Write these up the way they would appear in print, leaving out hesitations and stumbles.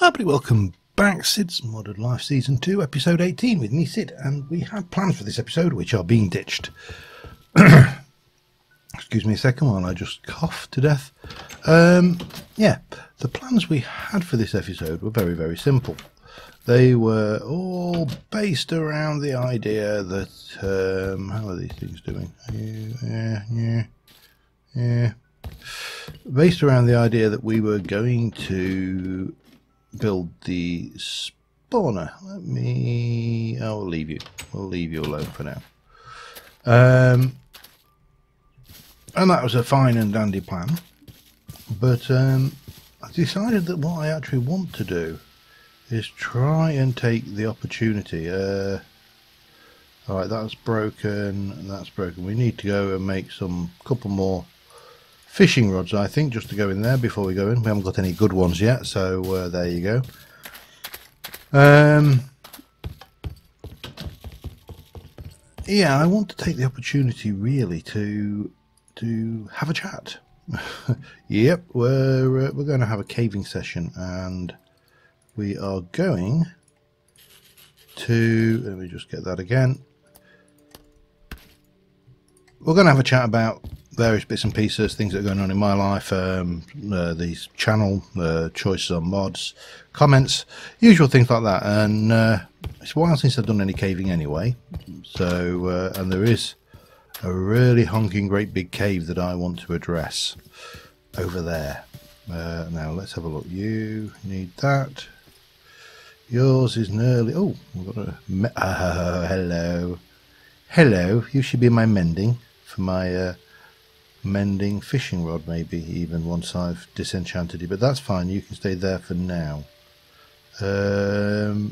Happily welcome back, Cids Modded Life Season 2, Episode 18 with me, Cid, and we had plans for this episode which are being ditched. Excuse me a second while I just cough to death. Yeah, the plans we had for this episode were very, very simple. They were all based around the idea that, how are these things doing? Yeah. Based around the idea that we were going to build the spawner. I'll leave you. We'll leave you alone for now. And that was a fine and dandy plan. But I decided that what I actually want to do is try and take the opportunity. Alright, that's broken. That's broken. We need to go and make some couple more fishing rods, I think, just to go in there before we go in. We haven't got any good ones yet, so there you go. Yeah, I want to take the opportunity really to have a chat. Yep, we're going to have a caving session, and we are going to, let me just get that again. We're going to have a chat about various bits and pieces, things that are going on in my life, these channel choices on mods, comments, usual things like that. And it's a while since I've done any caving anyway. So and there is a really honking great big cave that I want to address over there. Now let's have a look. You need that. Yours is nearly. Oh, we've got a. Hello. You should be my mending for my. Mending fishing rod, maybe even once I've disenchanted it, but that's fine. You can stay there for now. Let's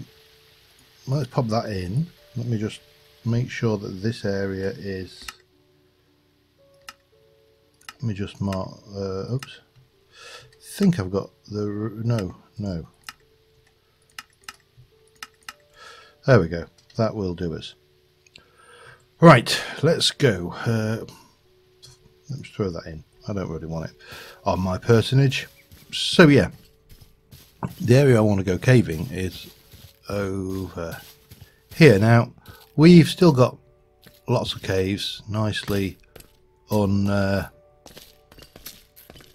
pop that in. Let me just make sure that this area is. Let me just mark. Oops. I think I've got the no. There we go. That will do us. Right. Let's go. Let me throw that in. I don't really want it on my personage. So yeah, the area I want to go caving is over here. Now, we've still got lots of caves nicely on,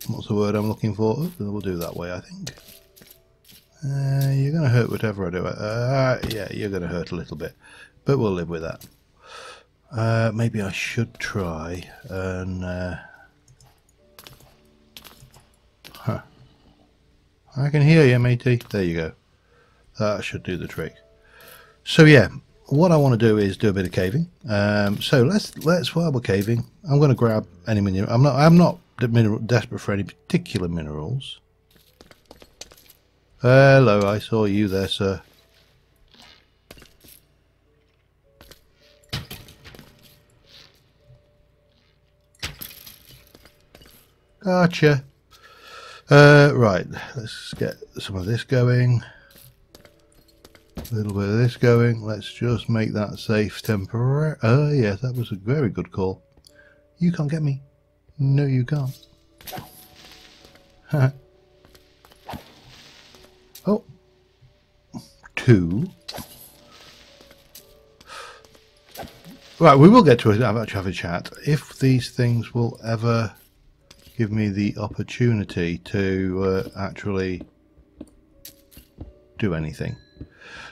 what's the word I'm looking for? Oh, we'll do that way, I think. You're going to hurt whatever I do. Yeah, you're going to hurt a little bit, but we'll live with that. Maybe I should try and I can hear you, matey. There you go. That should do the trick. So yeah, what I want to do is do a bit of caving. So let's while we're caving, I'm going to grab any mineral. I'm not desperate for any particular minerals. Hello, I saw you there, sir. Gotcha. Right, let's get some of this going. A little bit of this going. Let's just make that safe temporary. Oh, yeah, that was a very good call. You can't get me. No, you can't. Oh. 2. Right, we will get to it. I've actually have a chat. If these things will ever give me the opportunity to actually do anything.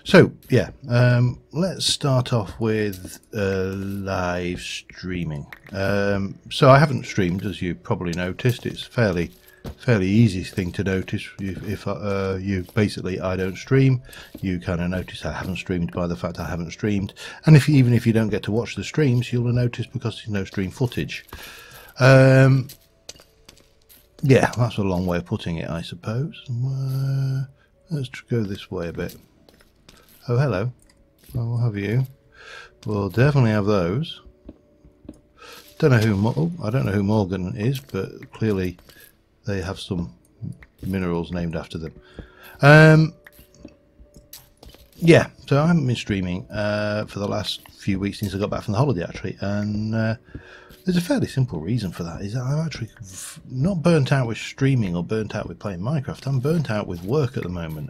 So yeah, let's start off with live streaming. So I haven't streamed, as you probably noticed. It's fairly easy thing to notice. If you basically, I don't stream, you kind of notice I haven't streamed by the fact I haven't streamed. And even if you don't get to watch the streams, you'll notice because there's no stream footage. Yeah, that's a long way of putting it, I suppose. Let's go this way a bit. Oh, hello. I'll have you. We'll definitely have those. Don't know who. I don't know who Morgan is, but clearly they have some minerals named after them. yeah, so I haven't been streaming for the last few weeks since I got back from the holiday, actually, and there's a fairly simple reason for that. Is that I'm actually not burnt out with streaming or burnt out with playing Minecraft. I'm burnt out with work at the moment.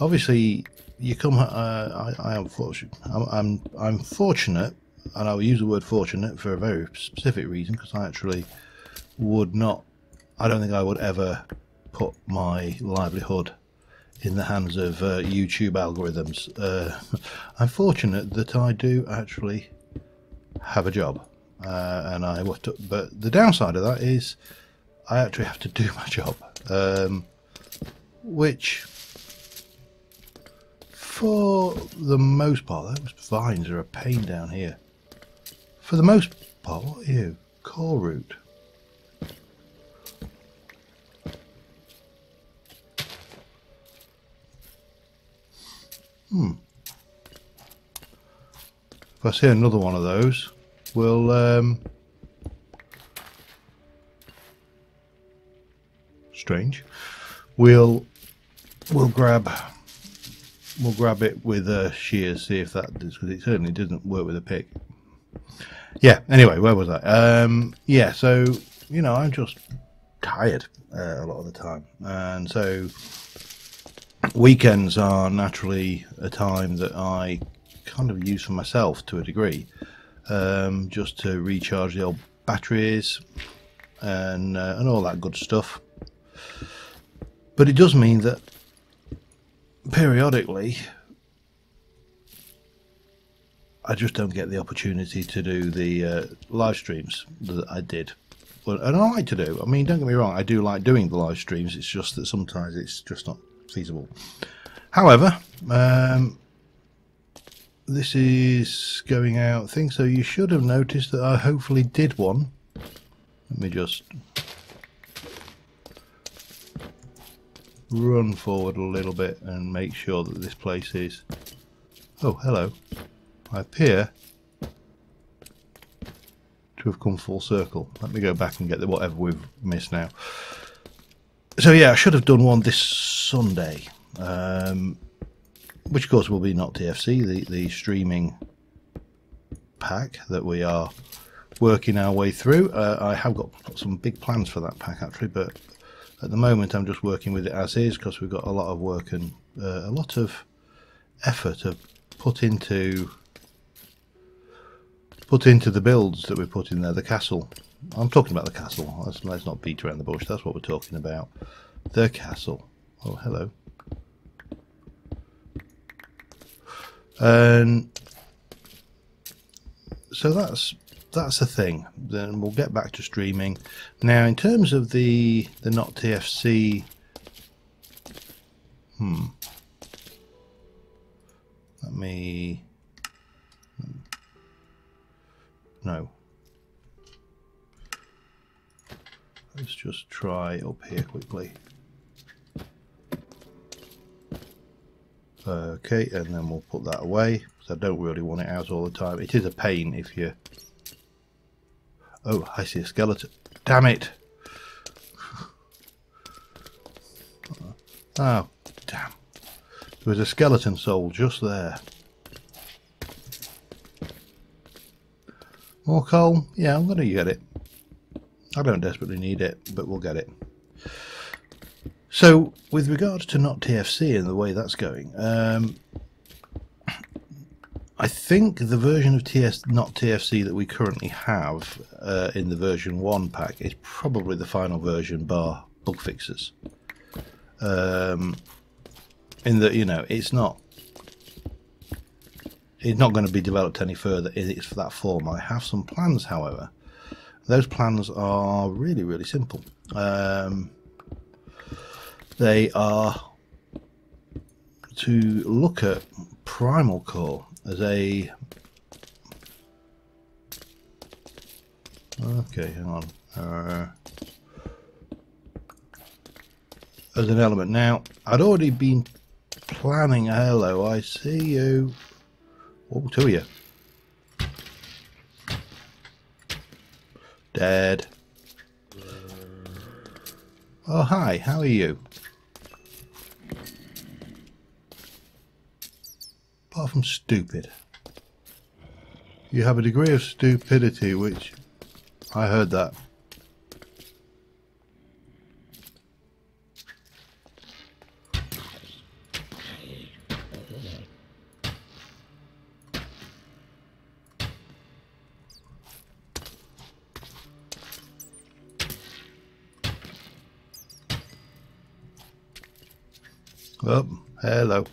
Obviously, you come. I am fortunate. I'm fortunate, and I will use the word fortunate for a very specific reason, because I actually would not. I don't think I would ever put my livelihood in the hands of YouTube algorithms. I'm fortunate that I do actually have a job, and but the downside of that is I actually have to do my job, which for the most part, those vines are a pain down here. For the most part, what are you? Core root. If I see another one of those, we'll strange. We'll grab it with shears, see if that does, because it certainly doesn't work with a pick. Yeah. Anyway, where was I? Yeah. So I'm just tired a lot of the time, and so weekends are naturally a time that I kind of use for myself to a degree, just to recharge the old batteries and all that good stuff. But it does mean that periodically I just don't get the opportunity to do the live streams that I did. And I like to do. I mean, don't get me wrong, I do like doing the live streams. It's just that sometimes it's just not feasible. However, this is going out thing, so you should have noticed that I hopefully did one. Let me just run forward a little bit and make sure that this place is... Oh, hello. I appear to have come full circle. Let me go back and get the whatever we've missed now. So yeah, I should have done one this Sunday, which of course will be not TFC, the streaming pack that we are working our way through. I have got some big plans for that pack actually, but at the moment I'm just working with it as is, because we've got a lot of work and a lot of effort to put into the builds that we put in there. The castle. I'm talking about the castle. Let's not beat around the bush. That's what we're talking about. The castle. Oh, hello. And so that's a thing. Then we'll get back to streaming. Now, in terms of the not TFC, let me. No. Let's just try up here quickly. Okay, and then we'll put that away, because I don't really want it out all the time. It is a pain if you... Oh, I see a skeleton. Damn it! Oh, damn. There was a skeleton soul just there. More coal? Yeah, I'm going to get it. I don't desperately need it, but we'll get it. So, with regards to not TFC and the way that's going, I think the version of not TFC that we currently have in the version 1 pack is probably the final version bar bug fixes. In that, it's not going to be developed any further in that form. I have some plans, however. Those plans are really, really simple. They are to look at Primal Core as a... Okay, hang on. As an element. Now, I'd already been planning... Hello, I see you. Oh, two of you. Dead. Oh, hi, how are you? apart from stupid. You have a degree of stupidity, which I heard that. Oh, hello.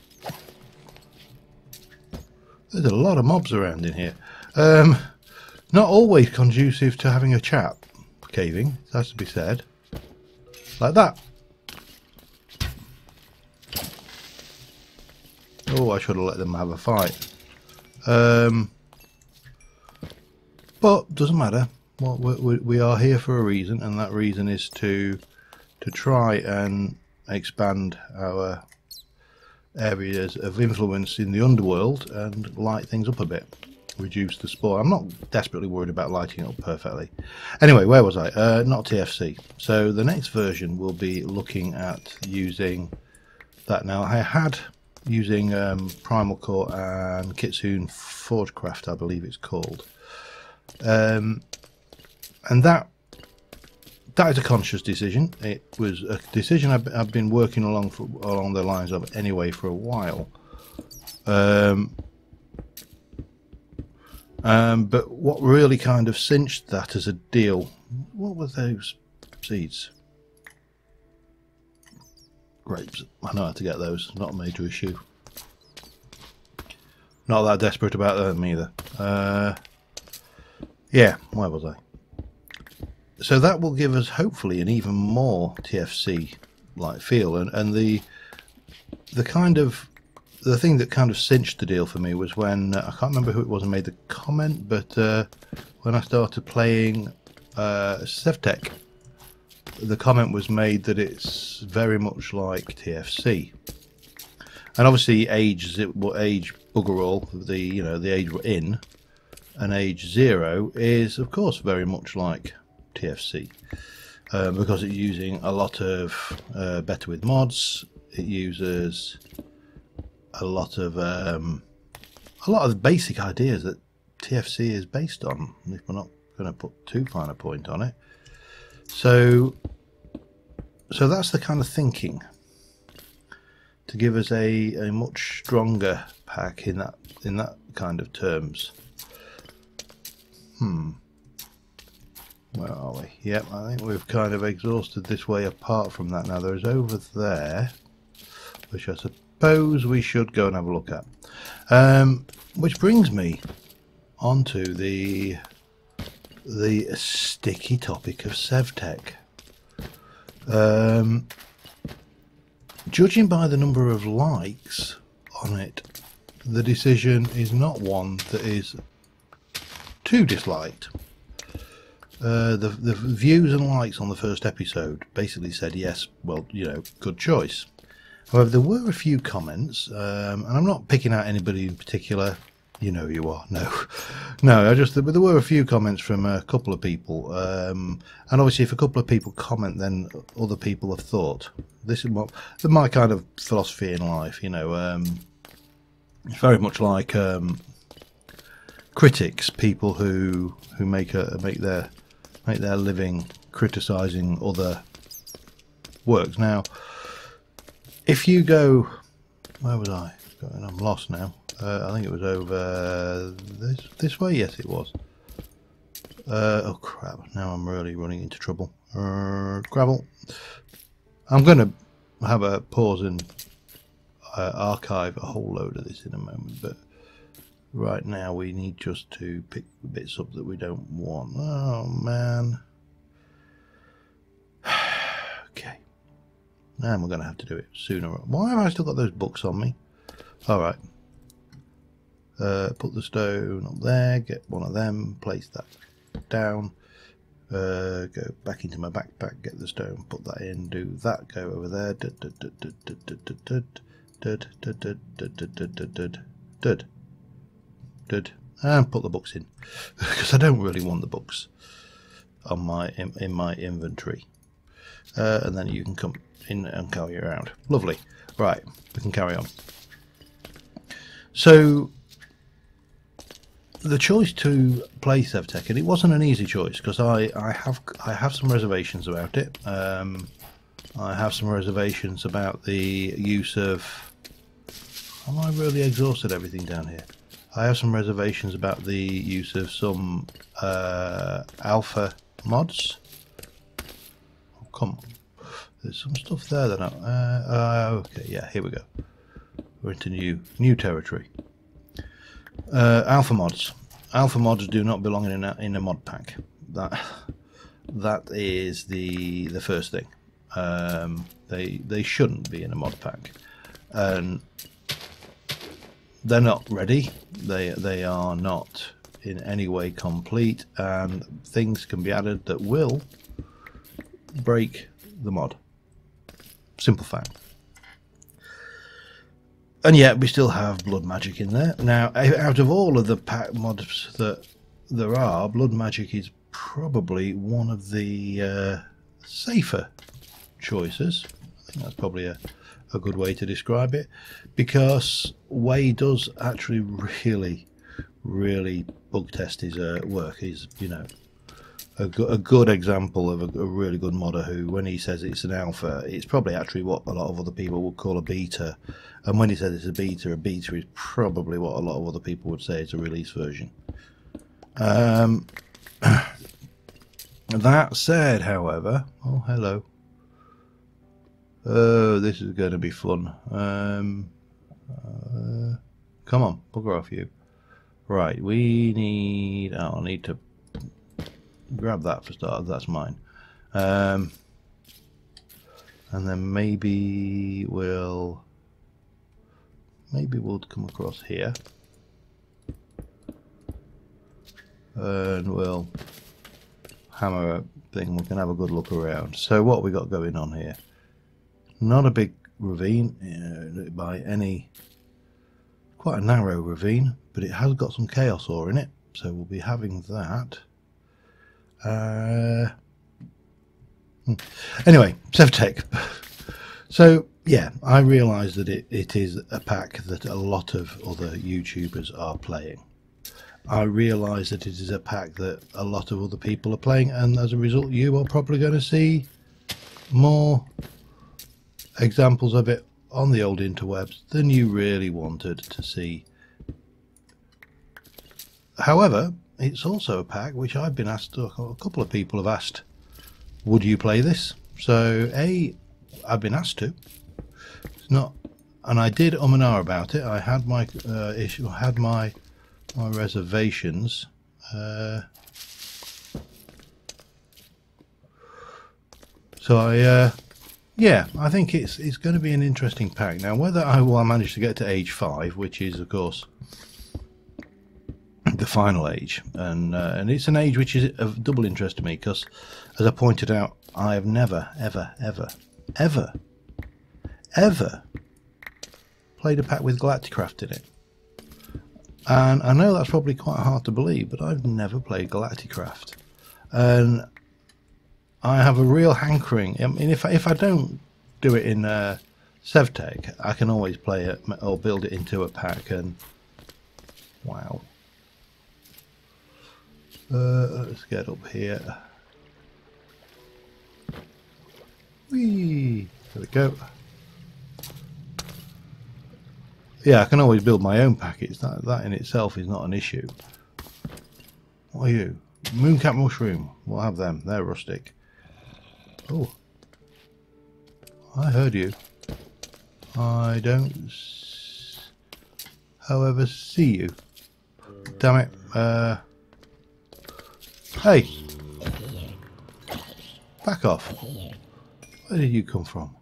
There's a lot of mobs around in here. Not always conducive to having a chat. Caving, it has to be said. Like that. Oh, I should have let them have a fight. But doesn't matter. Well, we are here for a reason, and that reason is to try and expand our areas of influence in the underworld and light things up a bit, reduce the spore. I'm not desperately worried about lighting it up perfectly. Anyway, where was I? Not TFC. So the next version will be looking at using that. Now I had using Primal Core and Kitsune Forgecraft, I believe it's called, and that is a conscious decision. It was a decision I've been working along the lines of anyway for a while. But what really kind of cinched that as a deal, what were those seeds? Grapes. I know how to get those. Not a major issue. Not that desperate about them either. Yeah, where was I? So that will give us hopefully an even more TFC like feel, and the thing that kind of cinched the deal for me was when I can't remember who it was who made the comment, but when I started playing Sevtech, the comment was made that it's very much like TFC, and obviously age bugger all, the age we're in, and age 0 is of course very much like TFC, because it's using a lot of better with mods. It uses a lot of the basic ideas that TFC is based on, if we're not going to put too fine a point on it. So that's the kind of thinking to give us a much stronger pack in that kind of terms. Where are we? Yep, I think we've kind of exhausted this way apart from that. Now there's over there, which I suppose we should go and have a look at. Which brings me onto the sticky topic of Sevtech. Judging by the number of likes on it, the decision is not one that is too disliked. The views and likes on the first episode basically said yes, well, good choice. However, there were a few comments, and I'm not picking out anybody in particular. You know who you are. No, but there were a few comments from a couple of people, and obviously if a couple of people comment, then other people have thought. This is my kind of philosophy in life, it's very much like critics, people who make their living criticizing other works. Now, if you go, where was I? I'm lost now. I think it was over this way. Yes, it was. Oh crap! Now I'm really running into trouble. Gravel. I'm going to have a pause and archive a whole load of this in a moment, but right now we need just to pick the bits up that we don't want. Oh man. Okay. Now we're going to have to do it sooner. Why have I still got those books on me? Alright. Put the stone up there, get one of them, place that down, go back into my backpack, get the stone, put that in, do that, go over there, and put the books in, because I don't really want the books on in my inventory, and then you can come in and carry around. Lovely. Right, we can carry on. So the choice to play Sevtech, and it wasn't an easy choice because I have some reservations about it. I have some reservations about the use of. Have I really exhausted everything down here? I have some reservations about the use of some alpha mods. Oh, come on. There's some stuff there that okay, yeah, here we go. We're into new territory. Alpha mods. Alpha mods do not belong in a mod pack. That is the first thing. They shouldn't be in a mod pack, and they're not ready. They are not in any way complete, and things can be added that will break the mod. Simple fact. And yet we still have blood magic in there. Now, out of all of the pack mods that there are, blood magic is probably one of the safer choices. I think that's probably a good way to describe it, because Way does actually really bug test his work. He's, you know, a good example of a really good modder who, when he says it's an alpha, it's probably actually what a lot of other people would call a beta, and when he says it's a beta is probably what a lot of other people would say is a release version. That said, however, oh hello, this is going to be fun. Come on, bugger off you. Right, we need, oh, I need to grab that for starters, that's mine. And then maybe we'll come across here and we'll hammer a thing. We can have a good look around. So what we got going on here? Not a big ravine by any, quite a narrow ravine, but it has got some chaos ore in it, so we'll be having that. Anyway, Sevtech. So yeah, I realise that it is a pack that a lot of other YouTubers are playing. I realise that it is a pack that a lot of other people are playing, and as a result you are probably going to see more examples of it on the old interwebs than you really wanted to see. However, it's also a pack which I've been asked, a couple of people have asked, would you play this? So I've been asked to. It's not, and I did and ah about it. I had my issue, I had my reservations. So yeah, I think it's going to be an interesting pack. Now, whether I will manage to get to age 5, which is of course the final age, and it's an age which is of double interest to me, because as I pointed out, I have never ever played a pack with Galacticraft in it, and I know that's probably quite hard to believe, but I've never played Galacticraft, and I have a real hankering. I mean, if I don't do it in Sevtech, I can always play it or build it into a pack. And wow, let's get up here. Whee! There we go. Yeah, I can always build my own packets. That in itself is not an issue. What are you? Mooncap mushroom. We'll have them. They're rustic. Oh, I heard you. I don't, however, see you. Damn it. Hey, back off. Where did you come from?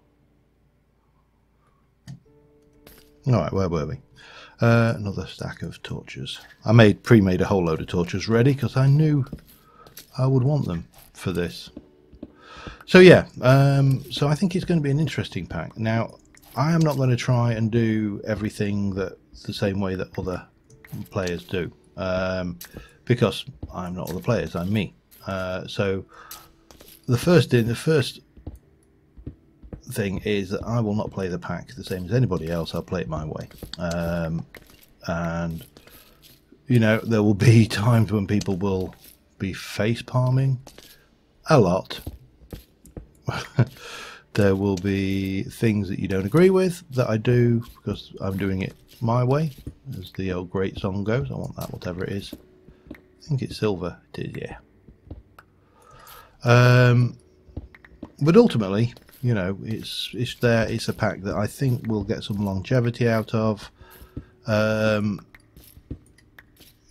Alright, where were we? Another stack of torches. I pre-made a whole load of torches ready because I knew I would want them for this. So yeah, so I think it's going to be an interesting pack. Now, I am not going to try and do everything the same way that other players do, because I'm not other players, I'm me. So the first thing is that I will not play the pack the same as anybody else. I'll play it my way, and you know, there will be times when people will be face palming a lot. There will be things that you don't agree with that I do because I'm doing it my way, as the old great song goes. I want that, whatever it is. I think it's silver. It is, yeah. But ultimately, you know, it's there. It's a pack that I think we'll get some longevity out of,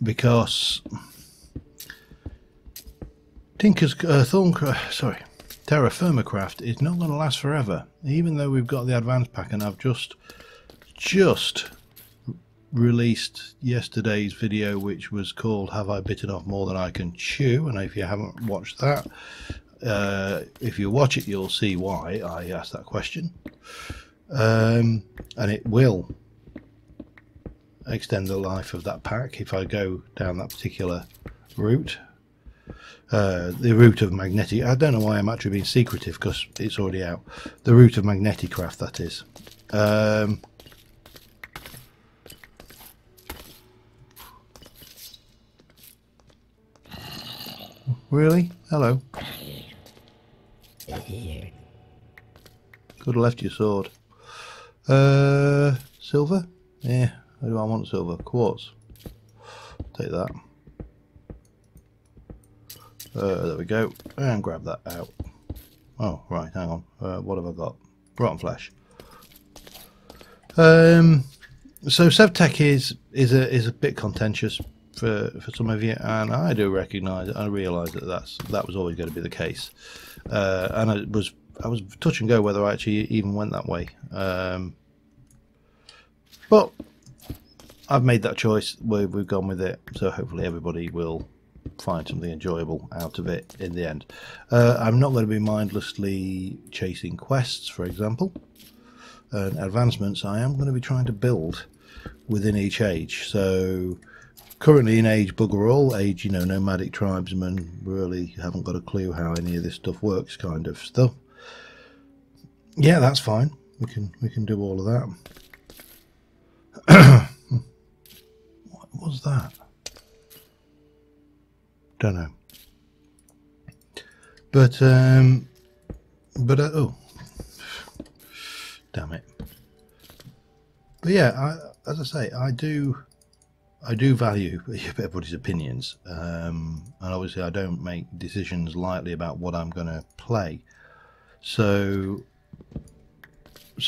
because Terra Firmacraft is not going to last forever. Even though we've got the advanced pack, and I've just released yesterday's video, which was called "Have I Bitten Off More Than I Can Chew?" And if you haven't watched that, if you watch it, you'll see why I asked that question. And it will extend the life of that pack if I go down that particular route. The route of magnetic. I don't know why I'm actually being secretive, because it's already out. The route of Magneticraft, that is. Really? Hello. Could have left your sword. Silver? Yeah. Where do I want silver? Quartz. Take that. There we go. And grab that out. Oh, right, hang on. What have I got? Rotten flesh. So SevTech is a bit contentious for some of you, and I do recognise it. I realise that was always going to be the case, and I was touch and go whether I actually even went that way. But I've made that choice. We've gone with it, so hopefully everybody will find something enjoyable out of it in the end. I'm not going to be mindlessly chasing quests, for example, and advancements. I am going to be trying to build within each age. So currently in age bugger all, age, you know, nomadic tribesmen, really haven't got a clue how any of this stuff works, kind of stuff. Yeah, that's fine. We can do all of that. What was that? Don't know. But oh, damn it. But yeah, as I say, I do value everybody's opinions, and obviously I don't make decisions lightly about what I'm going to play. So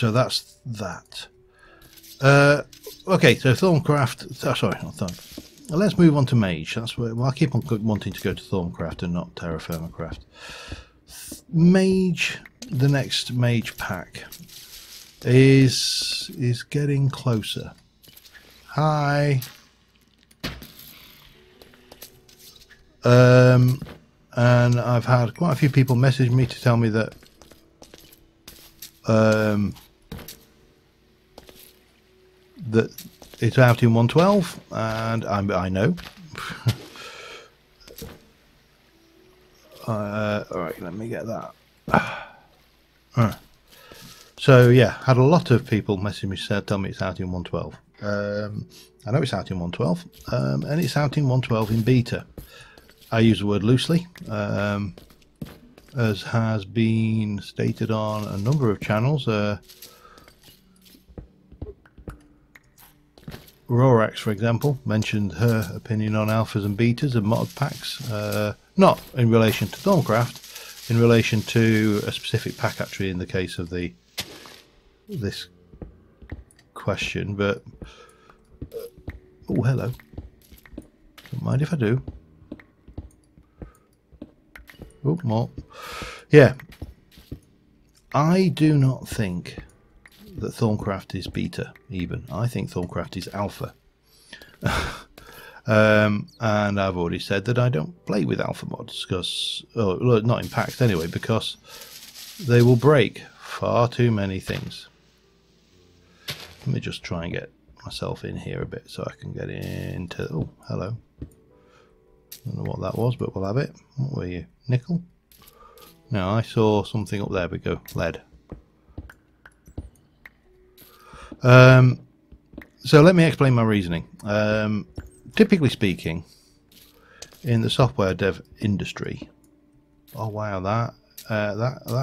that's that. Okay, so Thorncraft. Sorry, not Thorn. Let's move on to Mage. That's where, well, I keep on wanting to go to Thorncraft and not Terra Firmacraft. Mage, the next Mage pack is getting closer. Hi. And I've had quite a few people message me to tell me that that it's out in 112, and I know. Alright, let me get that. So yeah, had a lot of people message me, tell me it's out in 112. I know it's out in 112, and it's out in 112 in beta. I use the word loosely, as has been stated on a number of channels. Rorax, for example, mentioned her opinion on alphas and betas and mod packs, not in relation to Thorncraft, in relation to a specific pack actually in the case of this question, but oh, hello. Don't mind if I do. Oh, more. Yeah. I do not think that Thorncraft is beta, even. I think Thorncraft is alpha. And I've already said that I don't play with alpha mods, because, well, not in packs anyway, because they will break far too many things. Let me just try and get myself in here a bit so I can get into... Oh, hello. Don't know what that was, but we'll have it. What were you? Nickel? No, I saw something up there. We go. Lead. So let me explain my reasoning. Typically speaking, in the software dev industry, oh wow, that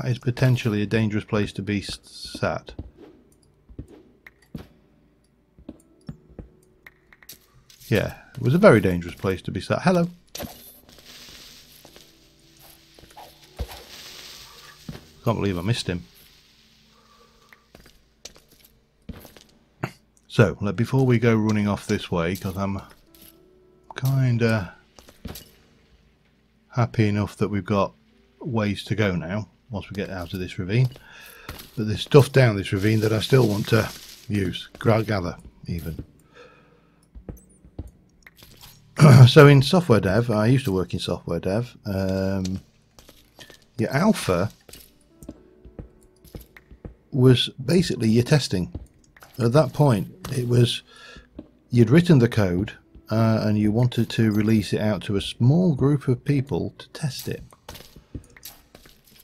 is potentially a dangerous place to be sat. Yeah, it was a very dangerous place to be sat. Hello. Can't believe I missed him. So, before we go running off this way, because I'm kinda happy enough that we've got ways to go now, once we get out of this ravine. But there's stuff down this ravine that I still want to use, gather even. So in software dev, I used to work in software dev, your alpha was basically your testing. At that point, it was, you'd written the code and you wanted to release it out to a small group of people to test it.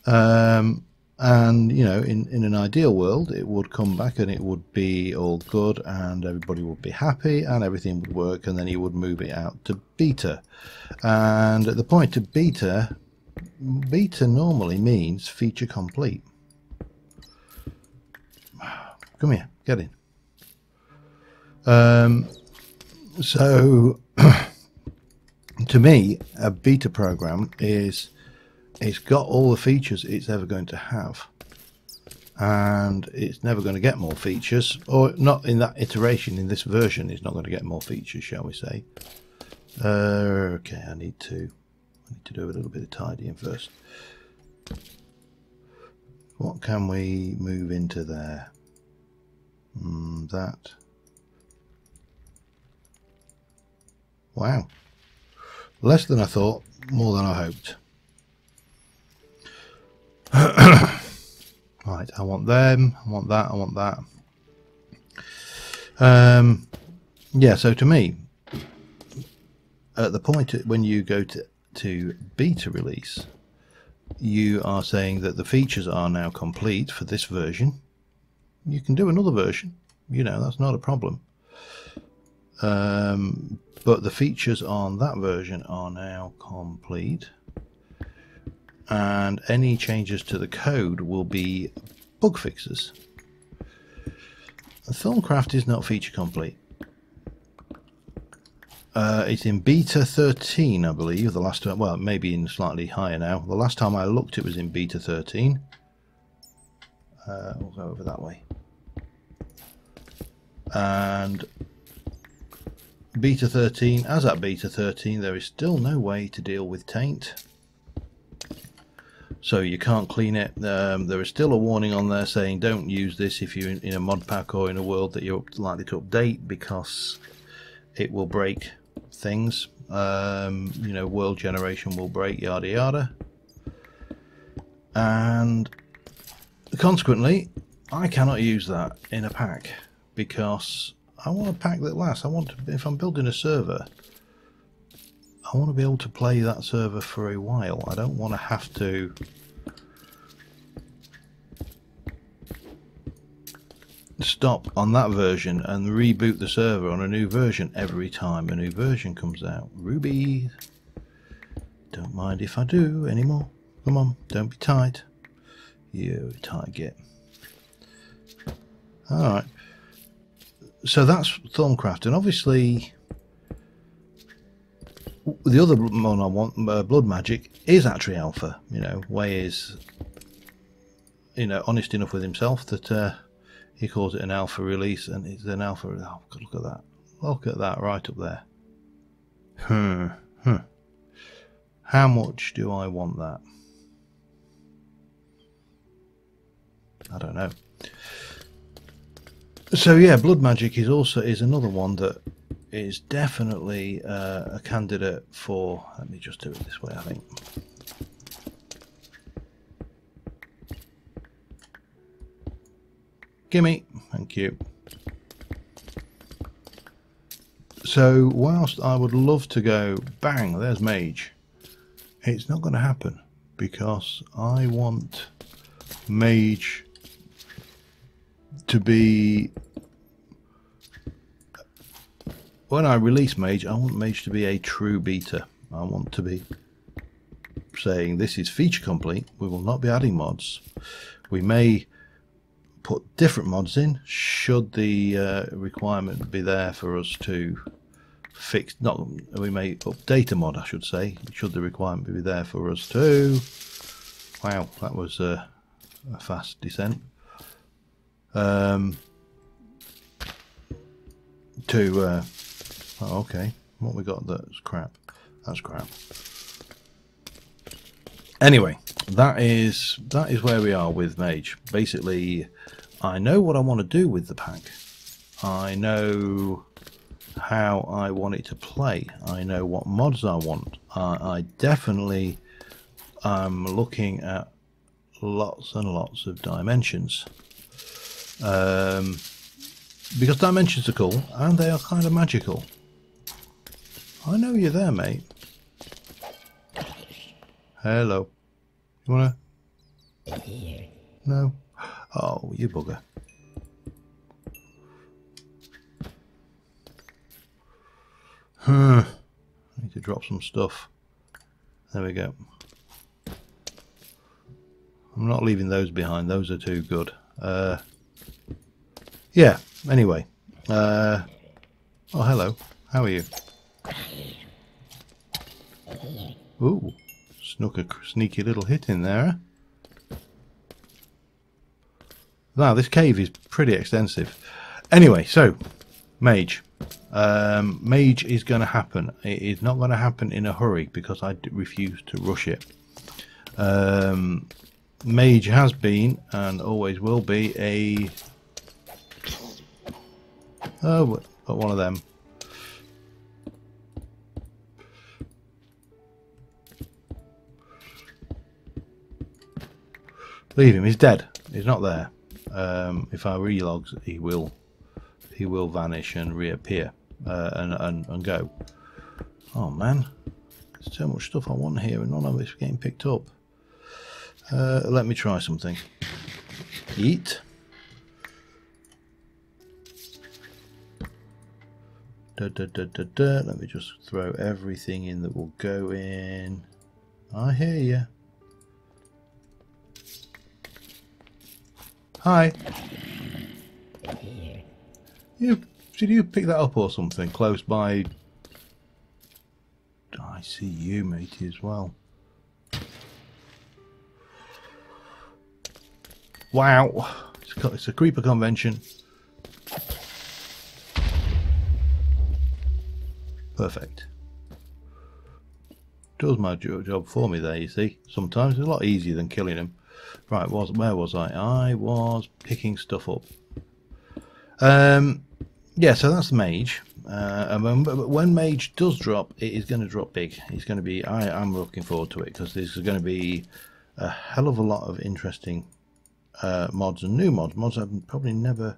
And, you know, in an ideal world, it would come back and it would be all good and everybody would be happy and everything would work, and then you would move it out to beta. And at the point of beta normally means feature complete. Come here, get in. So to me, a beta program is, it's got all the features it's ever going to have, and it's never going to get more features, or not in that iteration. In this version, it's not going to get more features, shall we say. Okay, I need to do a little bit of tidying first. What can we move into there? That. Wow. Less than I thought, more than I hoped. Right, I want them, I want that, I want that. Yeah, so to me, at the point when you go to beta release, you are saying that the features are now complete for this version. You can do another version, you know, that's not a problem. But the features on that version are now complete, and any changes to the code will be bug fixes. Thaumcraft is not feature complete. It's in beta 13, I believe. The last time, well, maybe in slightly higher now. The last time I looked, it was in beta 13. We'll go over that way. And beta 13, as at beta 13, there is still no way to deal with taint. So you can't clean it. There is still a warning on there saying don't use this if you're in a mod pack or in a world that you're likely to update, because it will break things. You know, world generation will break, yada yada. And consequently, I cannot use that in a pack, because I want a pack that lasts. I want to, if I'm building a server, I want to be able to play that server for a while. I don't want to have to stop on that version and reboot the server on a new version every time a new version comes out. Ruby, don't mind if I do anymore. Come on, don't be tight. You tight git. Alright. So that's Thaumcraft, and obviously the other one I want, Blood Magic, is actually alpha. You know, Way is, you know, honest enough with himself that he calls it an alpha release, and it's an alpha. Oh, God, look at that! Look at that right up there. How much do I want that? I don't know. So yeah, Blood Magic is another one that is definitely a candidate for. Let me just do it this way, I think. Gimme, thank you. So whilst I would love to go bang, there's Mage, it's not going to happen, because I want Mage to be when I release Mage, I want Mage to be a true beta. I want to be saying this is feature complete. We will not be adding mods. We may put different mods in should the requirement be there for us to fix. Not we may update a mod, I should say, should the requirement be there for us to. Wow, that was a fast descent. Oh, okay, what we got that's crap. That's crap. Anyway, that is where we are with Mage. Basically, I know what I want to do with the pack. I know how I want it to play. I know what mods I want. I definitely am looking at lots and lots of dimensions. Because dimensions are cool and they are kind of magical. I know you're there, mate. Hello. You wanna? No? Oh, you bugger. I need to drop some stuff. There we go. I'm not leaving those behind. Those are too good. Yeah, anyway. Oh, hello. How are you? Ooh. Snuck a sneaky little hit in there. Now, this cave is pretty extensive. Anyway, so, Mage. Mage is going to happen. It is not going to happen in a hurry because I refuse to rush it. Mage has been and always will be a... Oh, got one of them. Leave him, he's dead. He's not there. If I relogs, he will vanish and reappear and go. Oh man, there's so much stuff I want here and none of it's getting picked up. Let me try something. Eat. Let me just throw everything in that will go in. I hear you. Hi. Did you pick that up or something close by? I see you, matey, as well. Wow, it's a creeper convention. Perfect. Does my job for me there, you see. Sometimes it's a lot easier than killing him. Right, where was I? I was picking stuff up. Yeah, so that's Mage. But when Mage does drop, it is going to drop big. It's going to be. I'm looking forward to it because there's going to be a hell of a lot of interesting mods and new mods I've probably never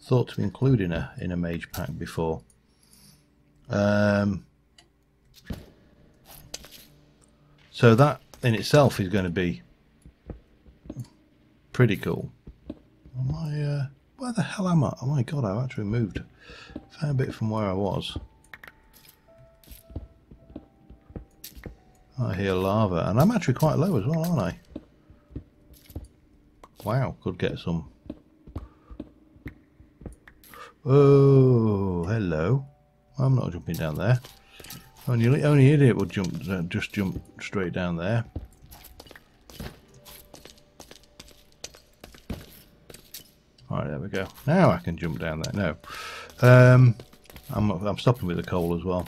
thought to include in a Mage pack before. So that in itself is going to be pretty cool. Am I, where the hell am I? Oh my god, I've actually moved a fair bit from where I was. I hear lava, and I'm actually quite low as well, aren't I? Wow, could get some. Oh, hello. I'm not jumping down there. Only idiot would just jump straight down there. Alright, there we go. Now I can jump down there. No. I'm stopping with the coal as well.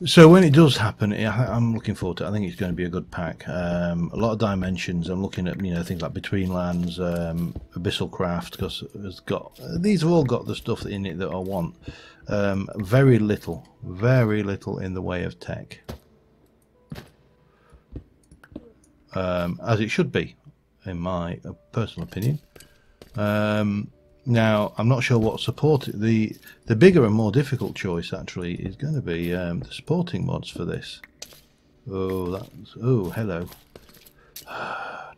So when it does happen, I'm looking forward to it. I think it's going to be a good pack. A lot of dimensions. I'm looking at things like Between Lands, Abyssal Craft, because these have all got the stuff in it that I want. Very little in the way of tech, as it should be, in my personal opinion. Now, I'm not sure what support the bigger and more difficult choice actually is going to be the supporting mods for this. Oh, hello.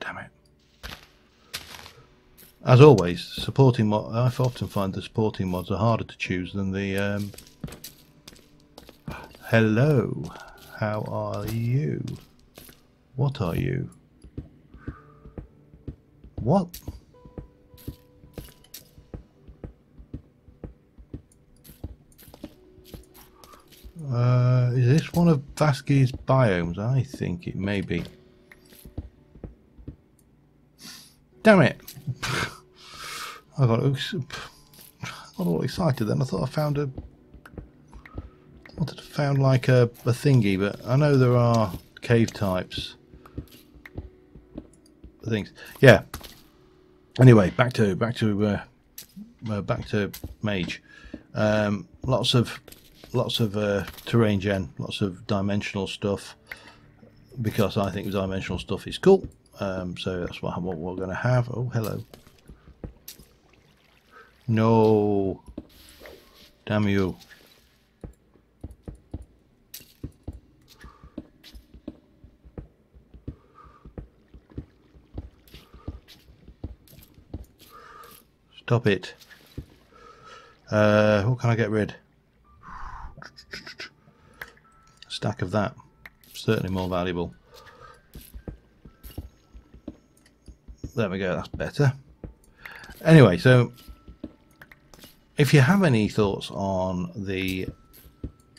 Damn it. As always, supporting mod. I often find the supporting mods are harder to choose than the. Hello, how are you? What are you? What? Is this one of Vasquez's biomes? I think it may be. Damn it! I got all excited then. I thought I found a... I wanted to found like a thingy, but I know there are cave types. Things. Yeah. Anyway, back to Mage. Lots of terrain gen, lots of dimensional stuff, because I think dimensional stuff is cool. So that's what we're going to have. Oh, hello. No. Damn you. Stop it. What can I get rid? A stack of that. Certainly more valuable. There we go, that's better. Anyway, so if you have any thoughts on the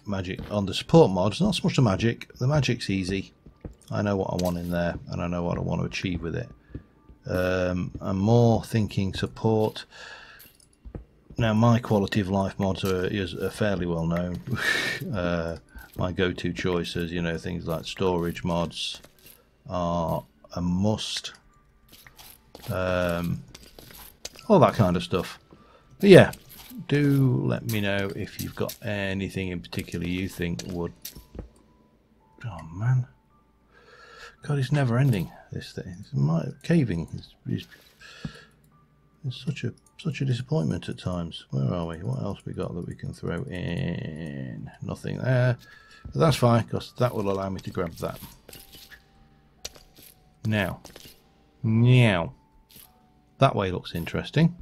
magic, on the support mods, not so much the magic. The magic's easy. I know what I want in there, and I know what I want to achieve with it. I'm more thinking support. Now, my quality of life mods are fairly well known. My go-to choices, you know, things like storage mods are a must. All that kind of stuff. But yeah, do let me know if you've got anything in particular you think would... Oh man, God, it's never ending, this thing. Caving is such a disappointment at times. Where are we? What else we got that we can throw in? Nothing there, but that's fine, because that will allow me to grab that. Now, that way looks interesting.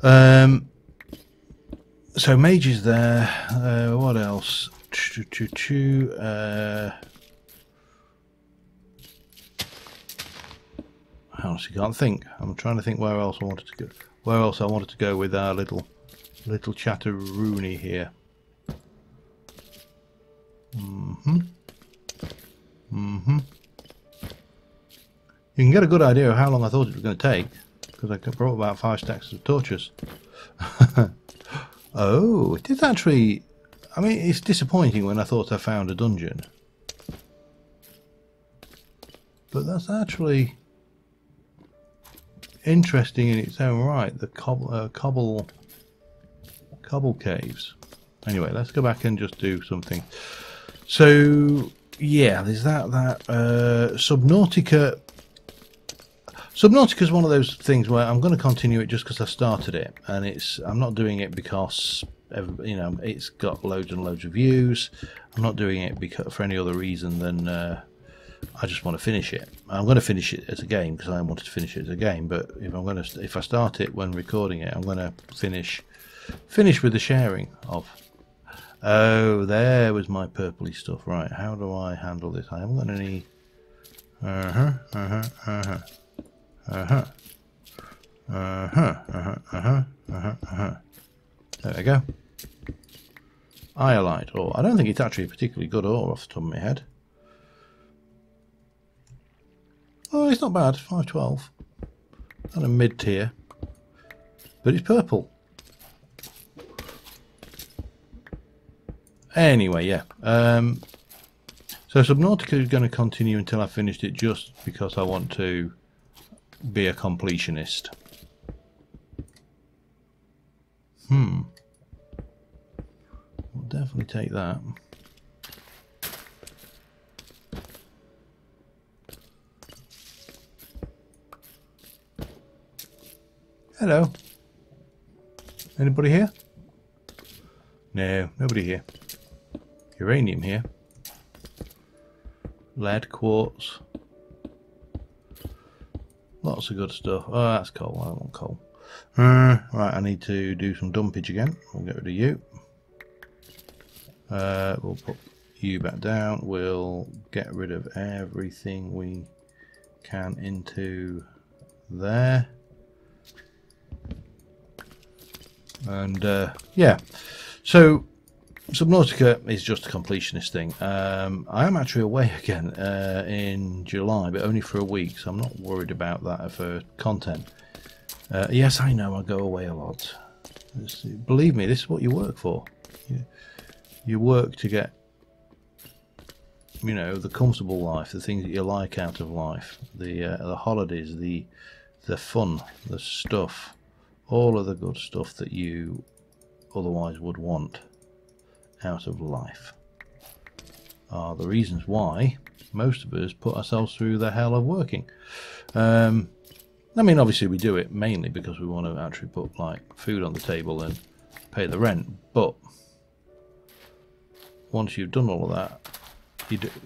So Mage is there. What else? I honestly can't think. I'm trying to think where else I wanted to go. Where else I wanted to go with our little chatteroony here. You can get a good idea of how long I thought it was going to take, because I brought about 5 stacks of torches. Oh, it is actually... I mean, it's disappointing when I thought I found a dungeon. But that's actually interesting in its own right, the cobble caves. Anyway, let's go back and just do something. So, yeah, there's that. Subnautica... Subnautica is one of those things where I'm going to continue it just because I started it, and I'm not doing it because it's got loads and loads of views. I'm not doing it for any other reason than I just want to finish it. I'm going to finish it as a game because I wanted to finish it as a game. But if I start it when recording it, I'm going to finish with the sharing of. Oh, there was my purpley stuff. Right, how do I handle this? I haven't got any. There we go. Iolite ore. I don't think it's actually a particularly good ore off the top of my head. Oh, it's not bad. 512. Not a mid tier, but it's purple. Anyway, yeah. So Subnautica is going to continue until I finished it, just because I want to be a completionist. We'll definitely take that. Hello. Anybody here? No, nobody here. Uranium here. Lead, quartz. lots of good stuff. Oh, that's coal. I don't want coal. Right, I need to do some dumpage again. We'll get rid of you. We'll put you back down. We'll get rid of everything we can into there. And yeah, so Subnautica is just a completionist thing. I am actually away again in July, but only for a week, so I'm not worried about that for content. Yes, I know I go away a lot. Believe me, this is what you work for. You work to get, you know, the comfortable life, the things that you like out of life, the holidays, the fun, the stuff, all of the good stuff that you otherwise would want out of life are the reasons why most of us put ourselves through the hell of working. I mean, obviously we do it mainly because we want to actually put like food on the table and pay the rent, but once you've done all of that,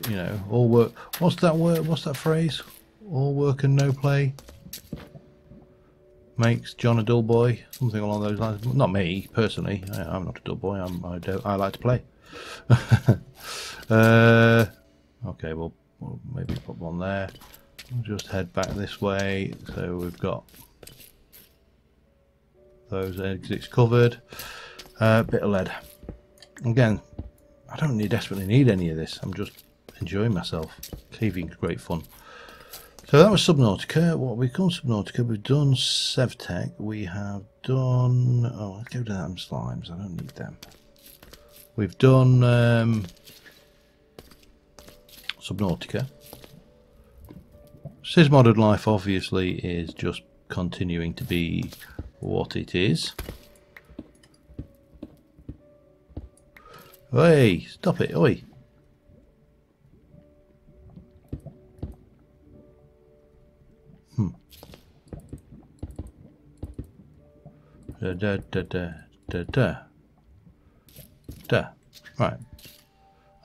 you know, all work. What's that word? What's that phrase? All work and no play makes John a dull boy. Something along those lines. Not me personally. I'm not a dull boy. I like to play. Okay, we'll maybe put one there. We'll just head back this way. So we've got those exits covered. Bit of lead. Again, I don't desperately need any of this. I'm just enjoying myself. Caving's great fun. So that was Subnautica. What we've done Subnautica, we've done Sevtech, we have done... Oh, let's go to them slimes, I don't need them. We've done Subnautica. Cids Modded Life obviously is just continuing to be what it is. Hey, stop it, oi! Right.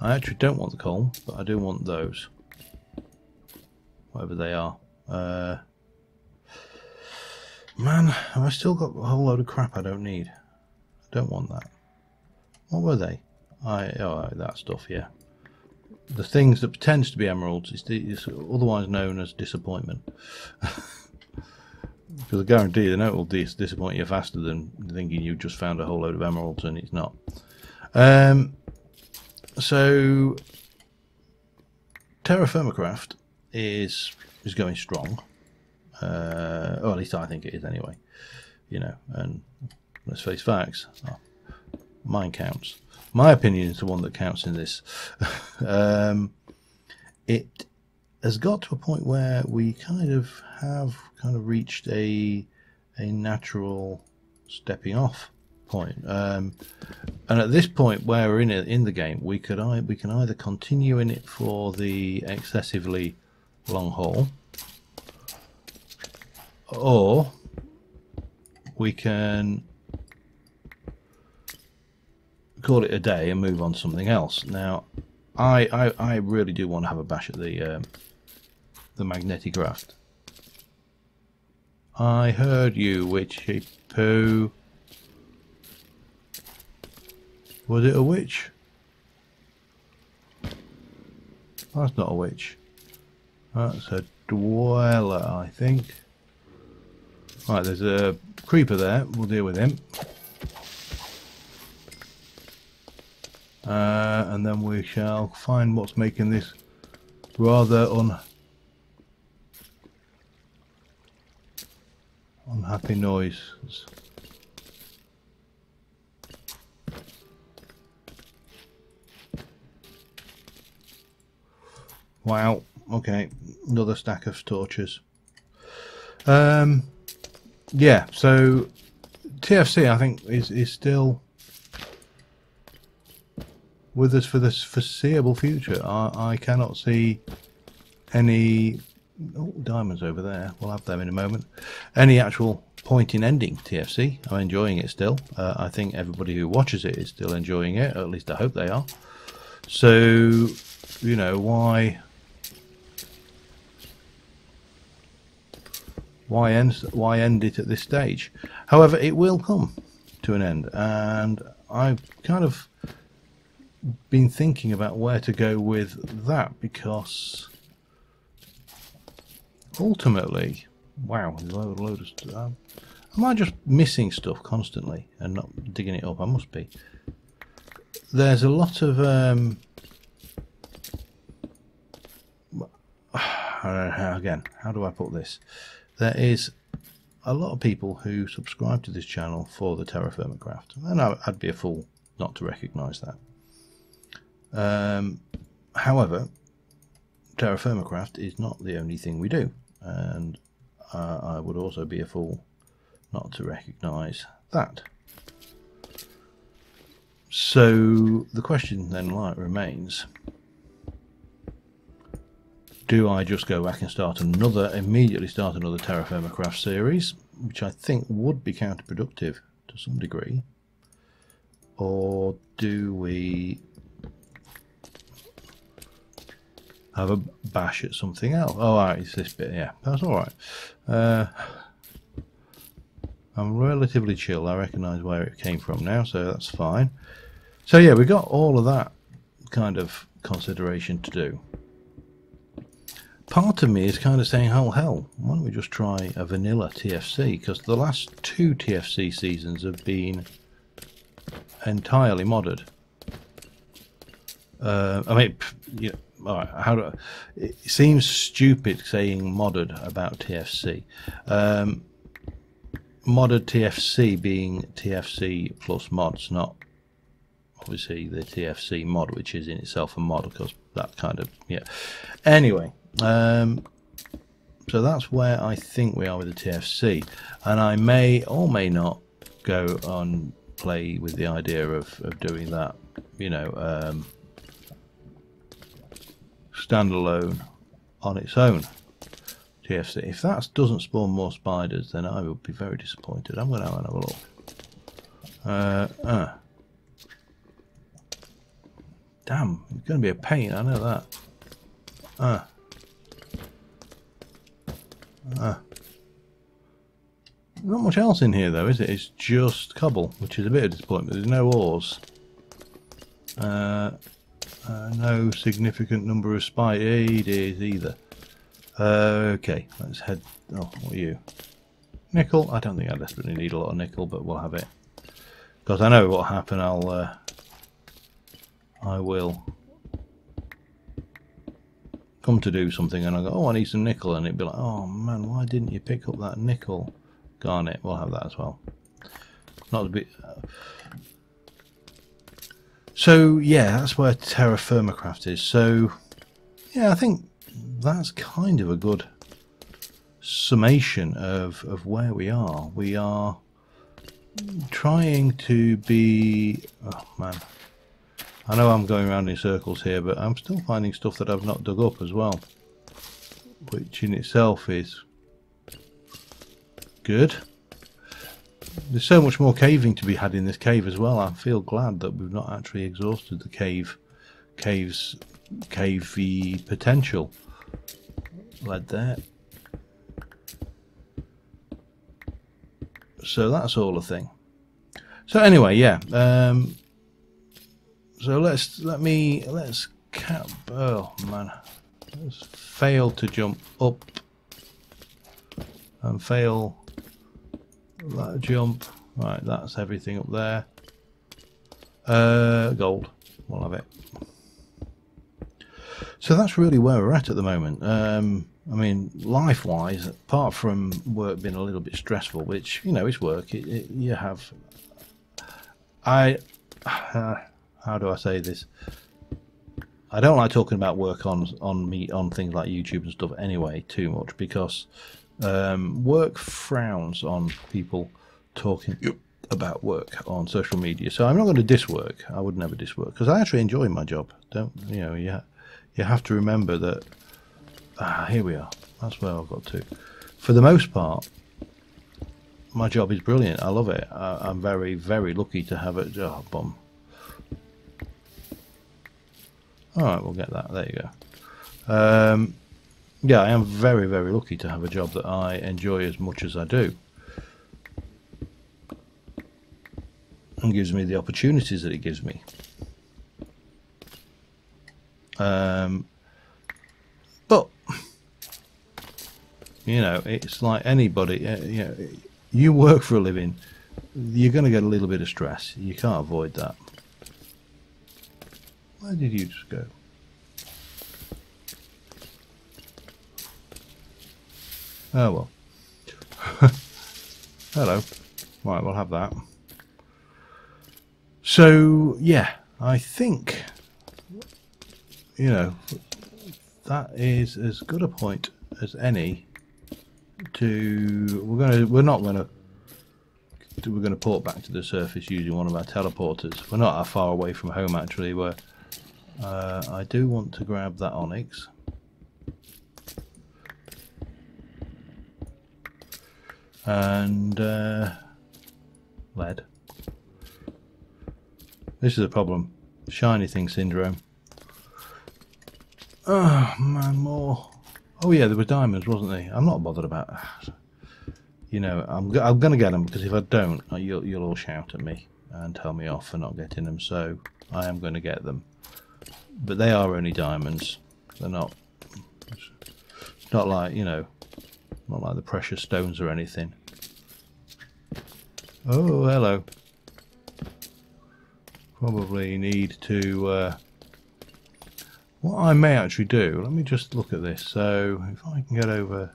I actually don't want the coal, but I do want those. Whatever they are. Man, have I still got a whole load of crap I don't need? I don't want that. What were they? Oh, that stuff, yeah. The things that pretends to be emeralds is otherwise known as disappointment. Because I guarantee you, the note will disappoint you faster than thinking you just found a whole load of emeralds and it's not. So Terra Firmacraft is going strong. Or at least I think it is anyway. You know, and let's face facts. Mine counts. My opinion is the one that counts in this. It has got to a point where we have reached a natural stepping off point, and at this point where we're in the game, we can either continue in it for the excessively long haul, or we can call it a day and move on to something else. Now, I really do want to have a bash at the magnetic raft. I heard you, witchy poo. Was it a witch? That's not a witch. That's a dweller, I think. Right, there's a creeper there. We'll deal with him. And then we shall find what's making this rather unhappy noise. Wow, okay, another stack of torches. Yeah, so TFC I think is still with us for the foreseeable future. I cannot see any diamonds over there. We'll have them in a moment. Any actual point in ending TFC. I'm enjoying it still. I think everybody who watches it is still enjoying it, or at least I hope they are. So, you know, why Why end it at this stage? However, it will come to an end, and I've kind of been thinking about where to go with that, because ultimately, wow, there's a load of stuff. Am I just missing stuff constantly and not digging it up? I must be. There's a lot of again, how do I put this? There is a lot of people who subscribe to this channel for the terra firma craft, and I'd be a fool not to recognise that. However, terra firma craft is not the only thing we do, and I would also be a fool not to recognise that. So the question then remains, do I just go back and immediately start another terra firma craft series, which I think would be counterproductive to some degree, or do we have a bash at something else? Oh, alright, it's this bit, yeah, that's alright. I'm relatively chill, I recognise where it came from now, so that's fine. So yeah, we got all of that kind of consideration to do. Part of me is kind of saying, oh hell, why don't we just try a vanilla TFC, because the last 2 TFC seasons have been entirely modded. I mean, yeah, all right, it seems stupid saying modded about TFC. Modded TFC being TFC plus mods, not obviously the TFC mod, which is in itself a mod, because that kind of, yeah. Anyway, so that's where I think we are with the TFC, and I may or may not go on play with the idea of doing that, you know, standalone on its own TFC. If that doesn't spawn more spiders, then I will be very disappointed. I'm going to have a look. Damn, it's going to be a pain, I know that. Not much else in here though, is it? It's just cobble, which is a bit of disappointment. There's no ores. No significant number of spiders either. Okay, let's head. Oh, what are you? Nickel? I don't think I desperately need a lot of nickel, but we'll have it. Because I know what'll happen. I will come to do something and I go, oh, I need some nickel, and it'd be like, oh man, why didn't you pick up that nickel? Garnet, we'll have that as well. Not a bit. So yeah, that's where terra firma craft is. So yeah, I think that's kind of a good summation of where we are. We are trying to be, oh man, I know I'm going around in circles here, but I'm still finding stuff that I've not dug up as well, which in itself is good. There's so much more caving to be had in this cave as well. I feel glad that we've not actually exhausted the cave's cavey potential. Like that. So that's all a thing. So anyway, yeah. So let's cap. Oh man, let's fail to jump up and fail that jump. Right, that's everything up there. Gold. We'll have it. So that's really where we're at the moment. I mean, life-wise, apart from work being a little bit stressful, which, you know, it's work. You have. How do I say this? I don't like talking about work on things like YouTube and stuff anyway too much, because work frowns on people talking about work on social media. So I'm not going to diss work. I would never diss work, because I actually enjoy my job. Don't you know? You have to remember that. Here we are. That's where I've got to. For the most part, my job is brilliant. I love it. I'm very, very lucky to have it. Oh, bum. Alright, we'll get that. There you go. yeah, I am very, very lucky to have a job that I enjoy as much as I do, and gives me the opportunities that it gives me. But you know, it's like anybody. You know, you work for a living, you're going to get a little bit of stress. You can't avoid that. Where did you just go? Oh well. Hello. Right, we'll have that. So yeah, I think, you know, that is as good a point as any to we're going to port back to the surface using one of our teleporters. We're not that far away from home actually. Where I do want to grab that onyx. And lead. This is a problem. Shiny thing syndrome. Oh man, more. Oh yeah, there were diamonds, wasn't there? I'm not bothered about that. You know, I'm going to get them, because if I don't, you'll all shout at me and tell me off for not getting them. So I am going to get them. But they are only diamonds. They're not. It's not like, you know, not like the precious stones or anything. Oh, hello. Probably need to. What I may actually do. Let me just look at this. So if I can get over.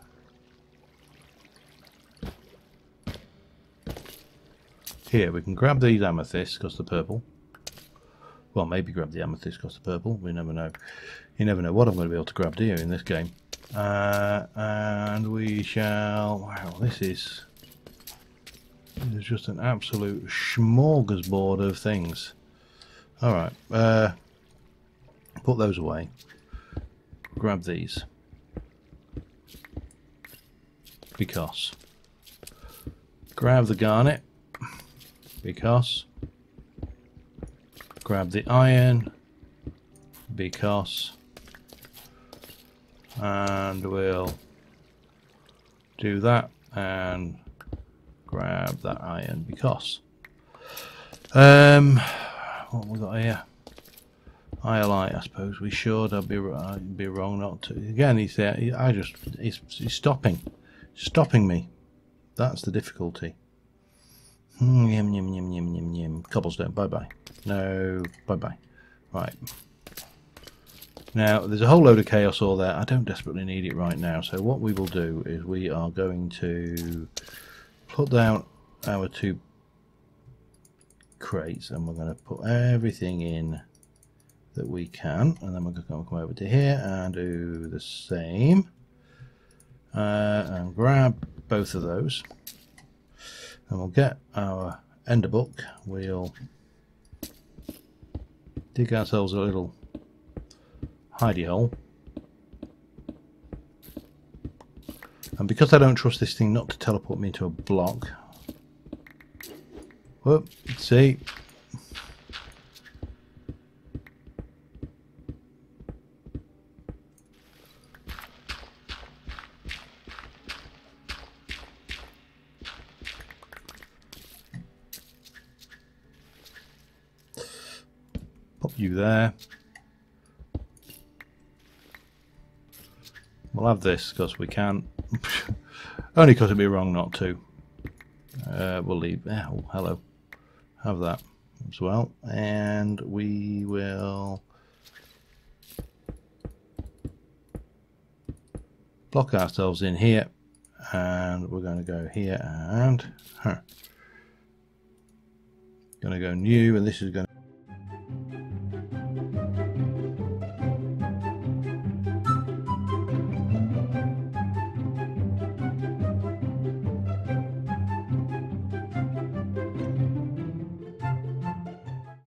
Here, we can grab these amethysts because they're purple. Well, maybe grab the amethyst because they're purple. We never know. You never know what I'm going to be able to grab, do you, in this game? And we shall. Wow, this is just an absolute smorgasbord of things. All right, put those away. Grab these because. Grab the garnet. Because. Grab the iron, because. And we'll do that and grab that iron, because. What we got here? Iolite, I suppose we should. I'd be wrong not to. Again, he's there. He's stopping me. That's the difficulty. Yum, yum, yum, yum, yum, yum. Cobblestone, bye-bye. No, bye-bye. Right. Now, there's a whole load of chaos ore there. I don't desperately need it right now. So what we will do is we are going to put down our 2 crates, and we're going to put everything in that we can. And then we're going to come over to here and do the same. And grab both of those. And we'll get our ender book. We'll dig ourselves a little hidey hole. And because I don't trust this thing not to teleport me into a block. Whoop, see. Pop you there. We'll have this because we can. Only because it'd be wrong not to. We'll leave. Oh, hello. Have that as well. And we will block ourselves in here. And we're going to go here and going to go new. And this is going to